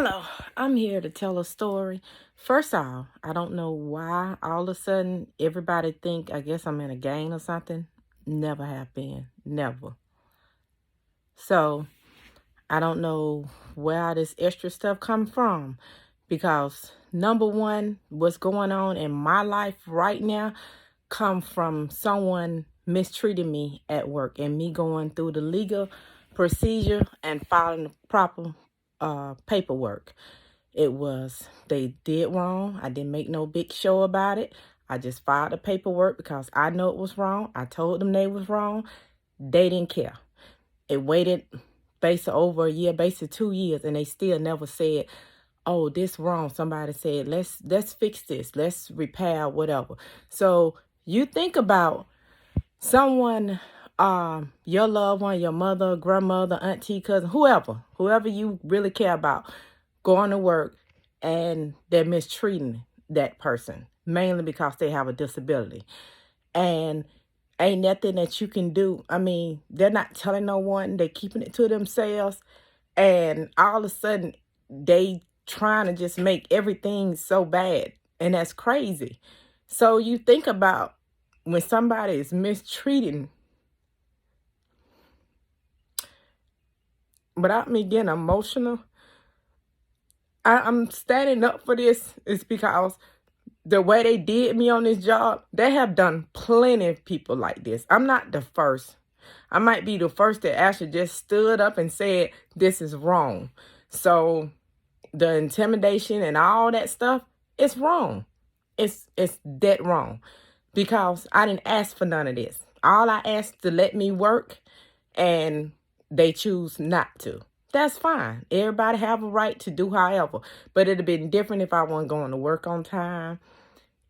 Hello, I'm here to tell a story. First off, I don't know why all of a sudden everybody think I guess I'm in a gang or something. Never have been. Never. So I don't know where all this extra stuff come from. Because number one, what's going on in my life right now come from someone mistreating me at work and me going through the legal procedure and filing the proper paperwork. They did wrong. I didn't make no big show about it. I just filed the paperwork because I know it was wrong. I told them they was wrong. They didn't care. It waited basically over a year, basically 2 years, and they still never said, oh, this wrong. Somebody said, let's fix this. Let's repair whatever. So you think about someone, your loved one, your mother, grandmother, auntie, cousin, whoever you really care about, going to work and they're mistreating that person, mainly because they have a disability. And ain't nothing that you can do. I mean, they're not telling no one. They're keeping it to themselves. And all of a sudden, they trying to just make everything so bad. And that's crazy. So you think about when somebody is mistreating, without me getting emotional, I'm standing up for this is because the way they did me on this job, they have done plenty of people like this. I'm not the first. I might be the first that actually just stood up and said, this is wrong. So the intimidation and all that stuff, it's wrong. It's dead wrong because I didn't ask for none of this. All I asked to let me work and they choose not to. That's fine. Everybody have a right to do however. But it'd have been different if I wasn't going to work on time.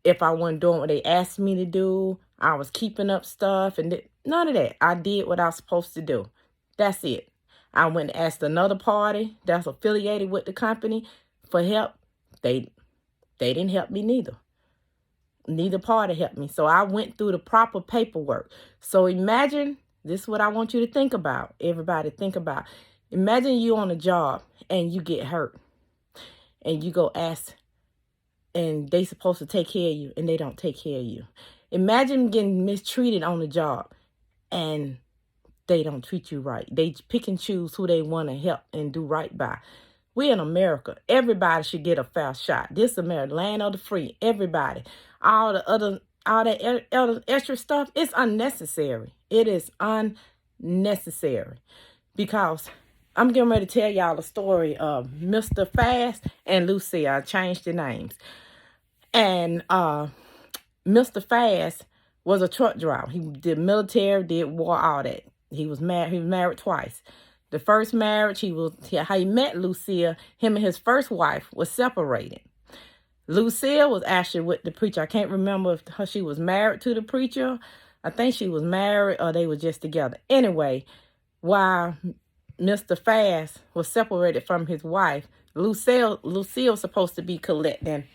If I wasn't doing what they asked me to do. I was keeping up stuff and none of that. I did what I was supposed to do. That's it. I went and asked another party that's affiliated with the company for help. They didn't help me neither. Neither party helped me. So I went through the proper paperwork. So imagine, this is what I want you to think about. Everybody think about. Imagine you on a job and you get hurt and you go ask and they supposed to take care of you and they don't take care of you. Imagine getting mistreated on the job and they don't treat you right. They pick and choose who they want to help and do right by. We in America. Everybody should get a fair shot. This is America, land of the free. Everybody. All that extra stuff, it's unnecessary. It is unnecessary because I'm getting ready to tell y'all the story of Mr. Fast and Lucille. I changed the names. And Mr. Fast was a truck driver. He did military, did war, all that. He was married twice. The first marriage, how he met Lucille, him and his first wife was separated. Lucille was actually with the preacher. I can't remember if she was married to the preacher. I think she was married or they were just together. Anyway, while Mr. Fast was separated from his wife, Lucille was supposed to be collecting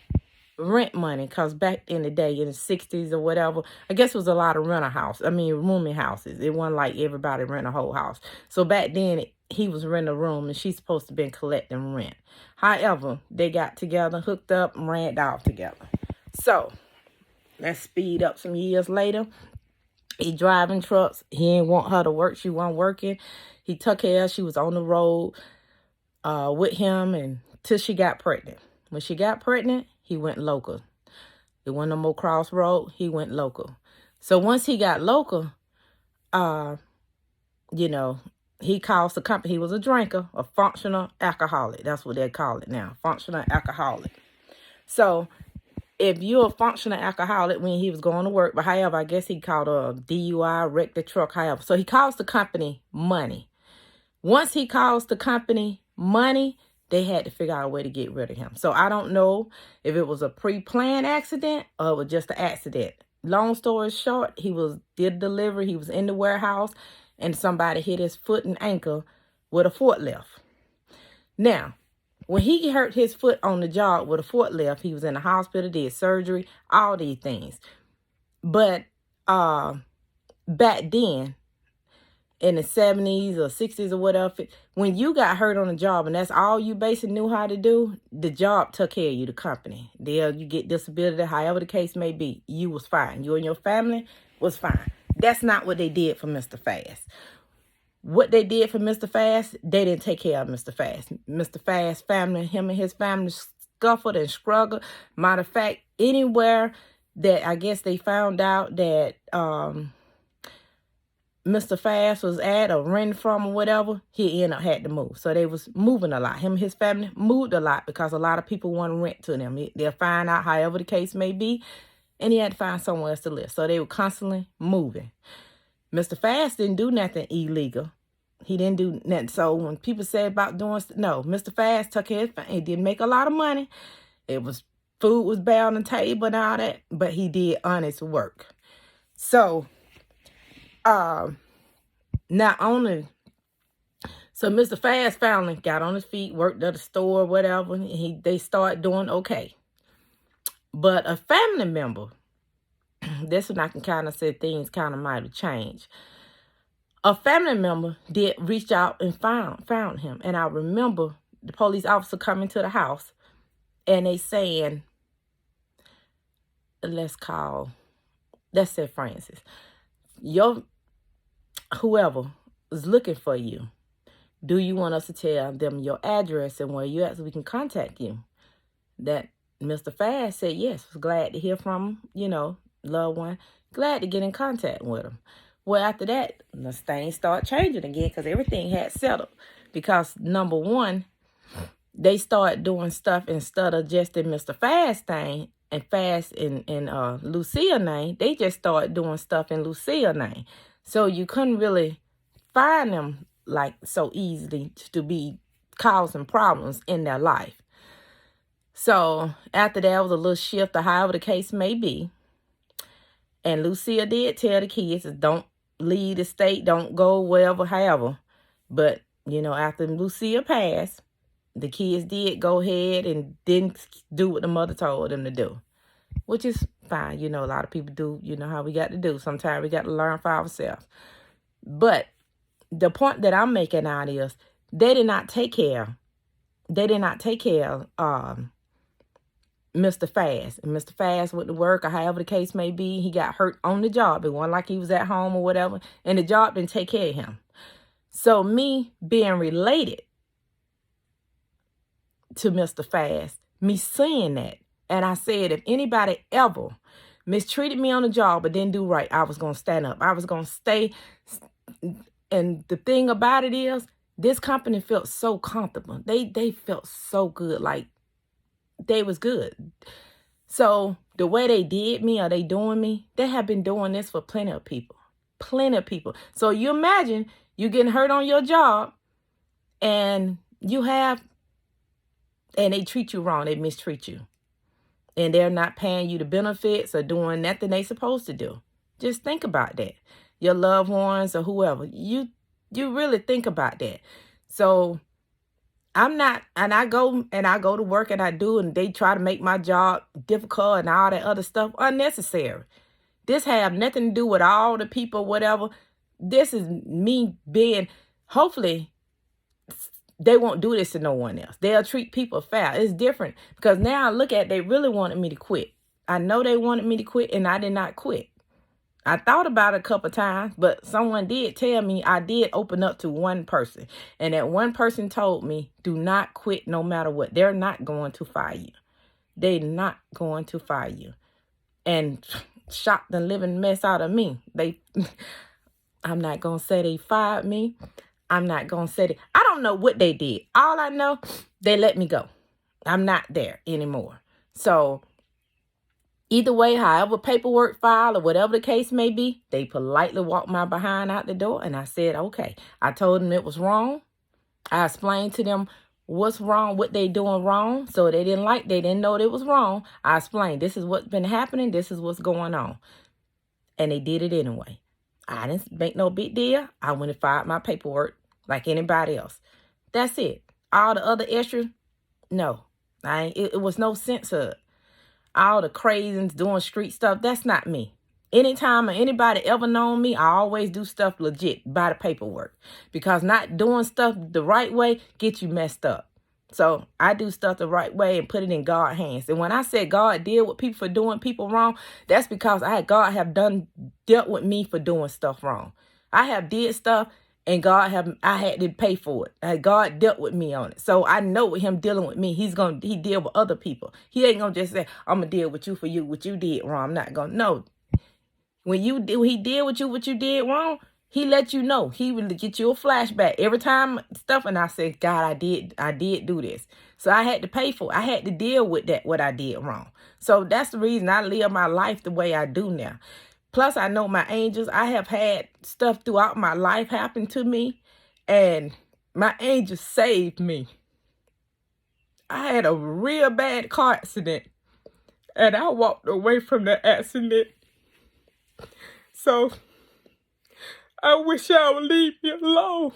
rent money because back in the day, in the 60s or whatever, I guess it was a lot of rooming houses. It wasn't like everybody rent a whole house. So back then, he was renting a room and she's supposed to be collecting rent. However, they got together, hooked up, and ran off together. So let's speed up some years later. He driving trucks. He didn't want her to work. She wasn't working. He took her. She was on the road with him until she got pregnant. When she got pregnant, he went local. There wasn't no more crossroad. He went local. So once he got local, he calls the company. He was a drinker, a functional alcoholic. That's what they call it now, functional alcoholic. So if you're a functional alcoholic, when he was going to work, but however, I guess he called a DUI, wrecked the truck, however. So he calls the company money. Once he calls the company money, they had to figure out a way to get rid of him. So I don't know if it was a pre-planned accident or it was just an accident. Long story short, he did delivery. He was in the warehouse and somebody hit his foot and ankle with a forklift. Now, when he hurt his foot on the job with a forklift, he was in the hospital, did surgery, all these things. But back then, in the 70s or 60s or whatever, when you got hurt on a job and that's all you basically knew how to do, the job took care of you, the company. You get disability, however the case may be, you was fine. You and your family was fine. That's not what they did for Mr. Fast. What they did for Mr. Fast, they didn't take care of Mr. Fast. Mr. Fast family, him and his family scuffled and struggled. Matter of fact, anywhere that I guess they found out that Mr. Fast was at or renting from or whatever, he ended up had to move. So they was moving a lot. Him and his family moved a lot because a lot of people want to rent to them. They'll find out however the case may be, and he had to find somewhere else to live. So they were constantly moving. Mr. Fast didn't do nothing illegal. He didn't do nothing. So when people say about doing, no, Mr. Fast took care of his family. He didn't make a lot of money. Food was bad on the table and all that, but he did honest work. So, not only, so Mr. Fast family got on his feet, worked at the store, whatever. They started doing okay. But a family member, this one I can kind of say things kind of might have changed. A family member did reach out and found him. And I remember the police officer coming to the house and they saying, let's say Francis, whoever is looking for you, do you want us to tell them your address and where you at so we can contact you? That Mr. Fast said yes, was glad to hear from him, loved one, glad to get in contact with him. Well, after that, the things start changing again because everything had settled. Because number one, they started doing stuff instead of just in Mr. Fast thing and Fast in Lucia name, they just started doing stuff in Lucia name. So you couldn't really find them like so easily to be causing problems in their life. So after that was a little shift or however the case may be. And Lucia did tell the kids, don't leave the state, don't go wherever, however. But, after Lucia passed, the kids did go ahead and didn't do what the mother told them to do, which is fine. A lot of people do, how we got to do. Sometimes we got to learn for ourselves. But the point that I'm making out is they did not take care of Mr. Fast. And Mr. Fast went to work or however the case may be. He got hurt on the job. It wasn't like he was at home or whatever. And the job didn't take care of him. So me being related to Mr. Fast, me seeing that, and I said, if anybody ever mistreated me on the job but didn't do right, I was going to stand up. I was going to stay. And the thing about it is, this company felt so comfortable. They felt so good, like they was good. So the way they did me or they doing me, they have been doing this for plenty of people. Plenty of people. So you imagine you getting hurt on your job and they treat you wrong. They mistreat you. And they're not paying you the benefits or doing nothing they supposed to do. Just think about that. Your loved ones or whoever. You really think about that. So I'm not, and I go to work and I do, and they try to make my job difficult and all that other stuff unnecessary. This have nothing to do with all the people, whatever. This is me being, hopefully, they won't do this to no one else. They'll treat people fair. It's different because now I look at, they really wanted me to quit. I know they wanted me to quit and I did not quit. I thought about it a couple times, but someone did tell me I did open up to one person. And that one person told me, do not quit no matter what. They're not going to fire you. They're not going to fire you. And shocked the living mess out of me. I'm not going to say they fired me. I'm not going to say that. I don't know what they did. All I know, they let me go. I'm not there anymore. So either way, however paperwork filed or whatever the case may be, they politely walked my behind out the door and I said, okay. I told them it was wrong. I explained to them what's wrong, what they doing wrong. So they didn't know it was wrong. I explained, this is what's been happening. This is what's going on. And they did it anyway. I didn't make no big deal. I went and filed my paperwork like anybody else. That's it. All the other extras, no. It was no sense of it. All the crazies doing street stuff, that's not me. Anytime anybody ever known me, I always do stuff legit by the paperwork. Because not doing stuff the right way gets you messed up. So I do stuff the right way and put it in God's hands. And when I said God deal with people for doing people wrong, that's because God have dealt with me for doing stuff wrong. I have did stuff and I had to pay for it. God dealt with me on it. So I know with him dealing with me, he deal with other people. He ain't gonna just say, I'm gonna deal with you for what you did wrong. I'm not gonna. No. When he deal with you what you did wrong, he let you know. He will get you a flashback every time stuff. And I said, God, I did do this. So I had to pay for it. I had to deal with what I did wrong. So that's the reason I live my life the way I do now. Plus, I know my angels. I have had stuff throughout my life happen to me. And my angels saved me. I had a real bad car accident. And I walked away from the accident. So I wish y'all would leave me alone.